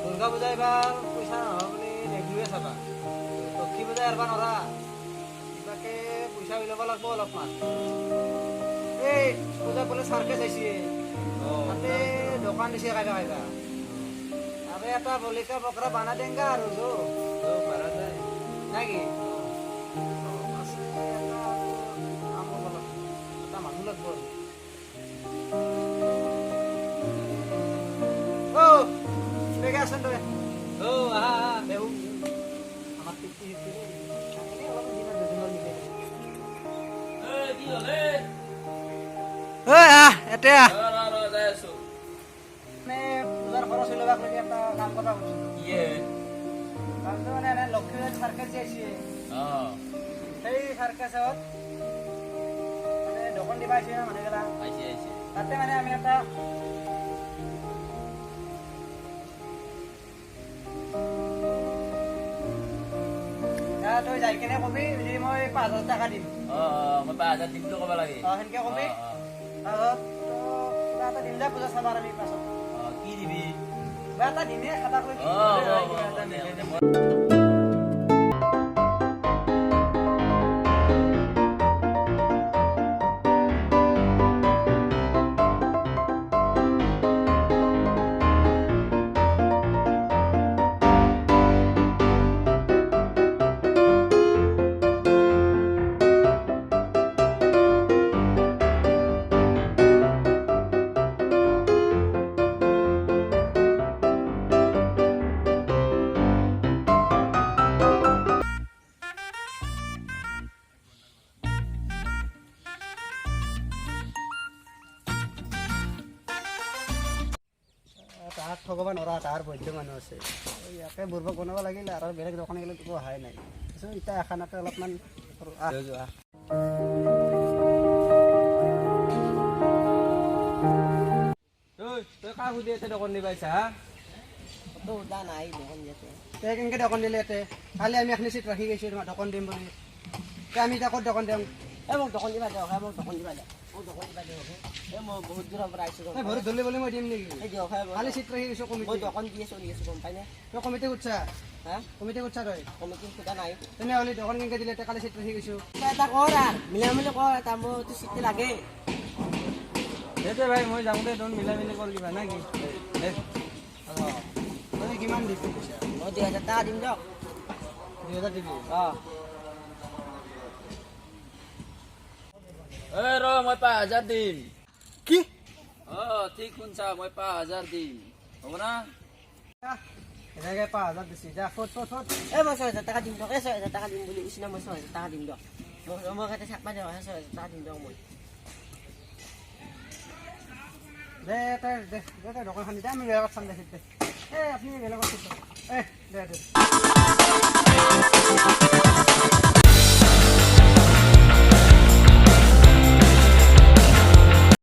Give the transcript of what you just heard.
দুৰ্গা পূজা এইবাৰ পইচা নহয় বুলি নেগলোৱে চাবা লক্ষী পূজা এৰবা নৰা কিবাকে পইচা উলিয়াব লাগিব অলপমান এই পূজা বোলে চাৰ্কেছ আহিছে তাতে দোকান দিছে কাইবা কাইবা আৰু এটা বলিকা বকৰা বানা দেংগা আৰু পাৰা যায় নাকি এটা মানুহ লাগব আছেন তই আহা দেহু আমার টিপি পূজার খরচ হইল একটা কাম কথা মানে লক্ষ্মী সার্কাস যাইছে সেই সার্কাসত মানে দোকান দিবা আইছে মানে গেলা তাতে মানে আমি একটা তই যাই কেনে কবি যে মই ৫,০০০ টাকা দিম মই ৫,০০০ দিম তো ক'ব লাগে সেনেকে কবি তাৰপিছত কিবা এটা দিম দে পূজা চাব আমি পাছত কি দিবি কিবা এটা দিমে খাতা কৰি তাহাক ঠগবা নৰা তাৰ বৈদ্য মানুহ আছে ইয়াকে বুৰ্বক বনাব লাগিলে আৰু বেলেগ দোকান গেলে একো অহাই নাই ইটা এখানতে অলপমান যোৱা তই কাক সুধি আছে দোকান দিবা আহিছা হা তই কেনেকৈ দোকান দিলে ইয়াতে কালি আমি এখনি চিট ৰাখি গৈছোঁ তোমাৰ দোকান দিম বুলি আমি এতিয়া ক'ত দোকান দিম মোক দোকান দিবা দিয়ক মোক দোকান দিবা দিয়ক মই বহুত দূৰৰ পৰা আহিছোঁ ভৰি ধৰিলে বুলি মই দিম নেকি কালি চিট ৰাখি গৈছোঁ মই কমিটি দোকান দিয়ে চলি আছোঁ গম পাইনে তই কমিটি উঠছা হা কমিটি উঠছা তই কমিটি সোধা নাই তেনেহ'লে দোকান কেনেকৈ দিলে কালি চিট ৰাখি গৈছোঁ এটা কৰ আৰু মিলাই মিলি কৰ এটা মোৰতো চিটি লাগে সেইটোৱে ভাই মই যাওঁ দে তই মিলাই মিলি কৰ কিবা নেকি তই কিমান দিবি পইচা মই ২,০০০ টকা দিম দিয়ক ২,০০০ দিবি ৰ মই ৫,০০০ দিম কি ঠিক শুনছা মই ৫,০০০ দিম হ'ব না এনেকৈ ৫,০০০ দিছি যা ফট মই ৬,০০০ টকা দিম দিয়ক ৬,০০০ টকা দিম বুলি কৈছোঁ মই ৬,০০০ টকা দিম দিয়ক মই ইয়াতে থাকিব দিয়ক ৬,০০০ টকা দিম দিয়ক মই দে তই দোকানখন দে আমি বেলেগত চাম দে আপুনি বেলেগত দে